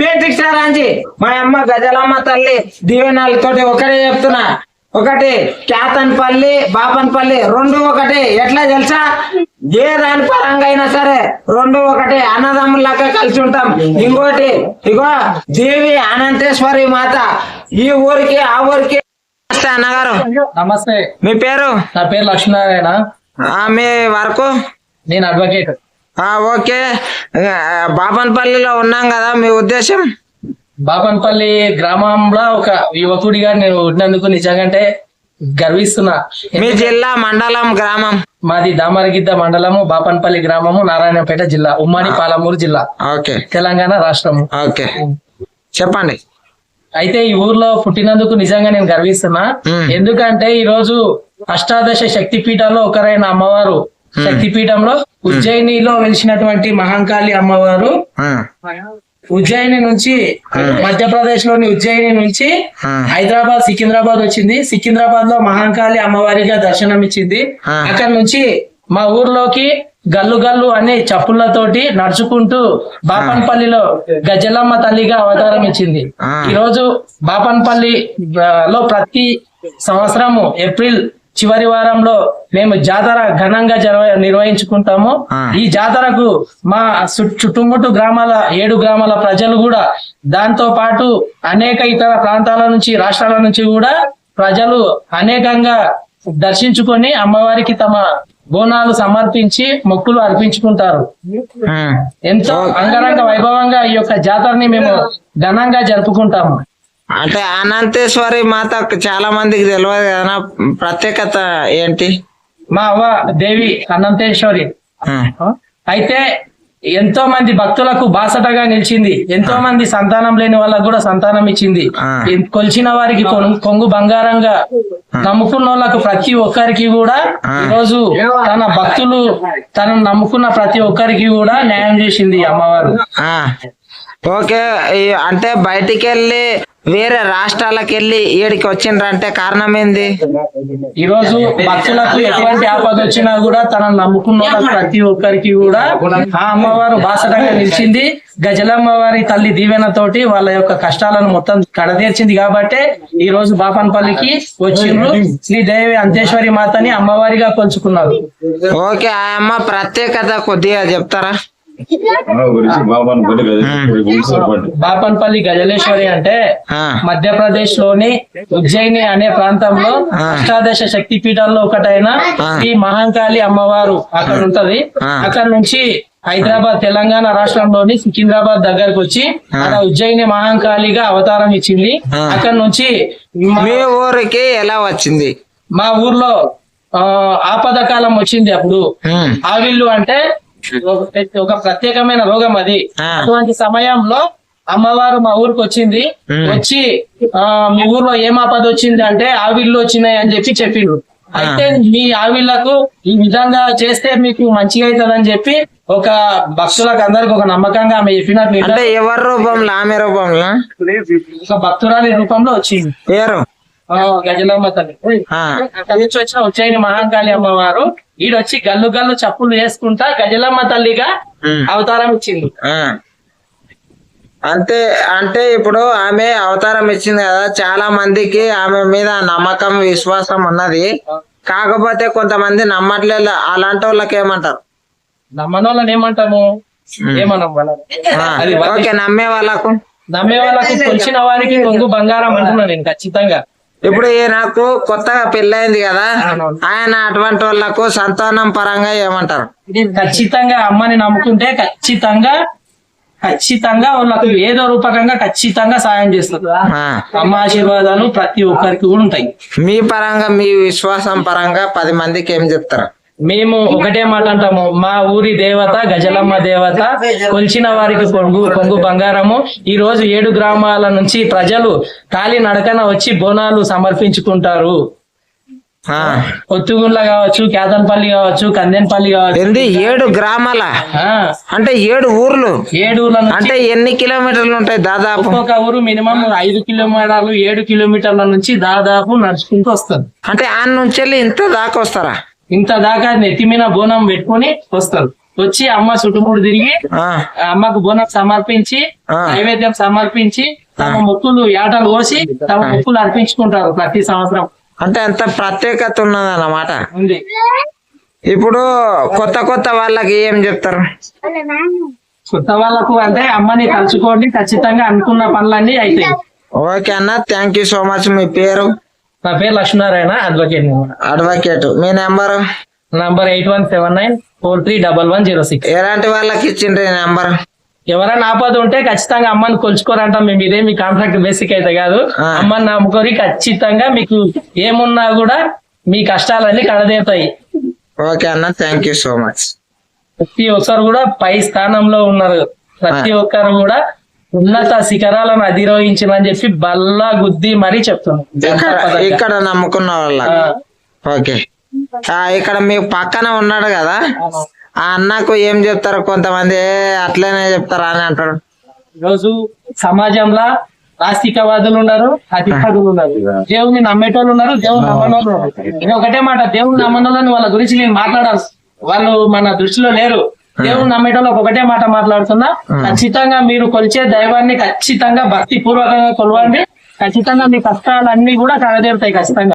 పేటిస్తారాంచి మా అమ్మ గజలమ్మ తల్లి దీవెనాలతోటి ఒకటే చెప్తున్నా. ఒకటి కేతన్పల్లి బాపన్పల్లి రెండు ఒకటి. ఎట్లా తెలుసా? ఏ దాని పరంగా అయినా సరే రెండు ఒకటి, అన్నదమ్ములాగా కలిసి ఉంటాం. ఇంకోటి ఇగో దేవి అనంతేశ్వరి మాత ఈ ఊరికి ఆ ఊరికి. అన్నగారు నమస్తే. మీ పేరు? నా పేరు లక్ష్మీనారాయణ. మీ వరకు? నేను అడ్వకేట్. ఓకే. బాపన్పల్లిలో ఉన్నాం కదా, మీ ఉద్దేశం? బాపన్పల్లి గ్రామంలో ఒక యువకుడిగా నేను ఉన్నందుకు నిజంగా గర్విస్తున్నా. మీ జిల్లా, మండలం, గ్రామం? మాది దామరగిద్ద మండలము, బాపన్పల్లి గ్రామము, నారాయణపేట జిల్లా, ఉమ్మడి పాలమూరు జిల్లా, ఓకే, తెలంగాణ రాష్ట్రము. ఓకే, చెప్పండి. అయితే ఈ ఊర్లో పుట్టినందుకు నిజంగా నేను గర్విస్తున్నా. ఎందుకంటే ఈ రోజు అష్టాదశ శక్తి పీఠాల్లో ఒకరైన అమ్మవారు శక్తిపీఠంలో ఉజ్జయినిలో వెలిసినటువంటి మహంకాళి అమ్మవారు ఉజ్జయిని నుంచి మధ్యప్రదేశ్ లోని ఉజ్జయిని నుంచి హైదరాబాద్, సికింద్రాబాద్ వచ్చింది. సికింద్రాబాద్ లో మహంకాళి అమ్మవారిగా దర్శనం ఇచ్చింది. అక్కడ నుంచి మా ఊర్లోకి గల్లు గల్లు అనే చప్పుళ్లతోటి నడుచుకుంటూ బాపన్పల్లిలో గజలమ్మ తల్లిగా అవతారం ఇచ్చింది. ఈ రోజు బాపన్పల్లి లో ప్రతి సంవత్సరము ఏప్రిల్ చివరి వారంలో మేము జాతర ఘనంగా నిర్వహించుకుంటాము. ఈ జాతరకు మా చుట్టుముట్టు గ్రామాల 7 గ్రామాల ప్రజలు కూడా, దాంతో పాటు అనేక ఇతర ప్రాంతాల నుంచి, రాష్ట్రాల నుంచి కూడా ప్రజలు అనేకంగా దర్శించుకొని అమ్మవారికి తమ బోనాలు సమర్పించి మొక్కులు అర్పించుకుంటారు. ఎంతో అంగరంగ వైభవంగా ఈ యొక్క జాతరని మేము ఘనంగా జరుపుకుంటాము. అంటే అనంతేశ్వరి మాత చాలా మందికి తెలియదు కదా, ప్రత్యేకత ఏంటి? మా అవ్వ దేవి అనంతేశ్వరి అయితే ఎంతో మంది భక్తులకు బాసటగా నిలిచింది. ఎంతో మంది సంతానం లేని వాళ్ళకు కూడా సంతానం ఇచ్చింది. కొలిచిన వారికి కొంగు బంగారంగా, నమ్ముకున్న వాళ్ళకు ప్రతి ఒక్కరికి కూడా ఈరోజు తన భక్తులు తనను నమ్ముకున్న ప్రతి ఒక్కరికి కూడా న్యాయం చేసింది అమ్మవారు. ఓకే. అంటే బయటికి వెళ్ళి వేరే రాష్ట్రాలకు వెళ్ళి ఈడికి వచ్చిండ్రంటే కారణం ఏంది? ఈ రోజు భక్తులకు ఎటువంటి ఆపద వచ్చినా కూడా తనను నమ్ముకున్న ప్రతి ఒక్కరికి కూడా ఆ అమ్మవారు బాసటగా నిలిచింది. గజలమ్మవారి తల్లి దీవెనతోటి వాళ్ళ యొక్క కష్టాలను మొత్తం కడతీర్చింది. కాబట్టి ఈ రోజు బాపన్పల్లికి వచ్చిండ్రు. శ్రీదేవి అంతేశ్వరి మాతని అమ్మవారిగా కొలుచుకున్నారు. ఓకే, ఆ అమ్మ ప్రత్యేకత కొద్దిగా చెప్తారా? బాపన్పల్లి గజలేశ్వరి అంటే మధ్యప్రదేశ్ లోని ఉజ్జయిని అనే ప్రాంతంలో అష్టాదశ శక్తి పీఠాల్లో ఒకటైన ఈ మహంకాళి అమ్మవారు అక్కడ ఉంటది. అక్కడ నుంచి హైదరాబాద్, తెలంగాణ రాష్ట్రంలోని సికింద్రాబాద్ దగ్గరకు వచ్చి అక్కడ ఉజ్జయిని మహంకాళిగా అవతారం ఇచ్చింది. అక్కడ నుంచి మీ ఊరికి ఎలా వచ్చింది? మా ఊర్లో ఆపద కాలం వచ్చింది. అప్పుడు ఆవిళ్ళు అంటే ఒక ప్రత్యేకమైన రోగం అది. అటువంటి సమయంలో అమ్మవారు మా ఊరికి వచ్చింది. వచ్చి మీ ఊర్లో ఏం ఆపద వచ్చింది అంటే ఆవిళ్ళు వచ్చినాయి అని చెప్పిండ్రు. అయితే మీ ఆవిళ్లకు ఈ విధంగా చేస్తే మీకు మంచిగా అవుతుందని చెప్పి ఒక భక్తులకు అందరికి ఒక నమ్మకంగా ఆమె చెప్పినట్లు. అంటే ఎవరి రూపంలో? ఆమె రూపంలో ఒక భక్తురాలి రూపంలో వచ్చింది. పేరు గజలమ్మ తల్లి. అక్కడి నుంచి వచ్చిన ఉజ్జయిని మహంకాళి అమ్మవారు ఈడొచ్చి గల్లు గల్లు చప్పులు వేసుకుంటా గజలమ్మ తల్లిగా అవతారం ఇచ్చింది. అంటే ఇప్పుడు ఆమె అవతారం ఇచ్చింది కదా, చాలా మందికి ఆమె మీద నమ్మకం, విశ్వాసం ఉన్నది. కాకపోతే కొంతమంది నమ్మట్లేదు. అలాంటి వాళ్ళకి ఏమంటారు? నమ్మని వాళ్ళని ఏమంటాము? ఓకే, నమ్మే వాళ్ళకు కొలిచిన వారికి కొంగు బంగారం అంటున్నా నేను ఖచ్చితంగా. ఇప్పుడు నాకు కొత్తగా పెళ్ళైంది కదా, ఆయన అటువంటి వాళ్ళకు సంతానం పరంగా ఏమంటారు? ఖచ్చితంగా అమ్మని నమ్ముకుంటే ఖచ్చితంగా వాళ్ళకు ఏదో రూపకంగా ఖచ్చితంగా సాయం చేస్తారు. అమ్మ ఆశీర్వాదాలు ప్రతి ఒక్కరికి కూడా ఉంటాయి. మీ పరంగా, మీ విశ్వాసం పరంగా 10 మందికి ఏం చెప్తారు? మేము ఒకటే మాట అంటాము, మా ఊరి దేవత గజలమ్మ దేవత, కొలిచిన వారికి కొంగు బంగారము. ఈ రోజు 7 గ్రామాల నుంచి ప్రజలు కాలి నడకన వచ్చి బోనాలు సమర్పించుకుంటారు. ఒత్తుగుండ్ల కావచ్చు, కేతన్పల్లి కావచ్చు, కందెన్పల్లి కావచ్చు. 7 గ్రామాల అంటే 7 ఊర్లు? 7 ఊర్ల అంటే ఎన్ని కిలోమీటర్లు ఉంటాయి దాదాపు? ఒక్కొక్క ఊరు మినిమం 5 కిలోమీటర్లు, 7 కిలోమీటర్ల నుంచి దాదాపు నడుచుకుంటూ వస్తారు. అంటే ఆ నుంచి ఇంత దాకా వస్తారా? ఇంత దాకా నెత్తిమీన బోనం పెట్టుకుని వస్తారు. వచ్చి అమ్మ చుట్టుముడు తిరిగి ఆ, అమ్మకు బోనం సమర్పించి ఆ. నైవేద్యం సమర్పించి తమ మొక్కులు యాటలు కోసి తమ మొక్కులు అర్పించుకుంటారు ప్రతి సంవత్సరం అంటే అంత ప్రత్యేకత ఉన్నదన్నమాట. ఉంది. ఇప్పుడు కొత్త కొత్త వాళ్ళకి ఏం చెప్తారు? కొత్త వాళ్ళకు అంటే అమ్మని తలుచుకోండి, ఖచ్చితంగా అనుకున్న పనులన్నీ అవుతాయి. ఓకే అన్న, థ్యాంక్ యూ సో మచ్. మీ పేరు? నా పేరు లక్ష్మీనారాయణ, అడ్వకేట్. అడ్వకేట్. మీ నెంబరు? నంబర్ 8179431106. ఎలాంటి వాళ్ళకి ఇచ్చిండ్రు ఈ నెంబర్? ఎవరైనా ఆపద ఉంటే ఖచ్చితంగా అమ్మని కొలుచుకోరంటాం మేము. ఇదే మీ కాంట్రాక్ట్ బేసిక్ అయితే కాదు. ఆ. అమ్మని నమ్ముకొని ఖచ్చితంగా మీకు ఏమున్నా కూడా మీ కష్టాలన్నీ కడదేరుతాయి. ఓకే అన్న, థ్యాంక్ యూ సో మచ్. ప్రతి ఒక్కరు కూడా పై స్థానంలో ఉన్నారు. ప్రతి ఒక్కరు కూడా ఉన్నత శిఖరాలను అధిరోహించాలని చెప్పి బల్లా గుద్ది మరీ చెప్తున్నాం. ఇక్కడ నమ్ముకున్న వాళ్ళ. ఓకే. ఇక్కడ మీ పక్కన ఉన్నాడు కదా, ఆ అన్నకు ఏం చెప్తారు? కొంతమంది అట్లనే చెప్తారా అని అంటారు. ఈరోజు సమాజంలో ఆస్తికవాదులు ఉన్నారు, అతివాదులు ఉన్నారు, దేవుని నమ్మేటోళ్ళు ఉన్నారు, దేవుని నమ్మనోళ్ళు ఉన్నారు. ఇది ఒకటే మాట, దేవుని నమ్మనోళ్ళని వాళ్ళ గురించి నేను మాట్లాడాల్సి, వాళ్ళు మన దృష్టిలో లేరు. దేవుని నమ్మేటోళ్ళకి ఒకటే మాట మాట్లాడుతున్నా, ఖచ్చితంగా మీరు కొలిచే దైవాన్ని ఖచ్చితంగా భక్తి పూర్వకంగా కొలవండి. ఖచ్చితంగా మీ కష్టాలన్నీ కూడా కడదేరుతాయి ఖచ్చితంగా.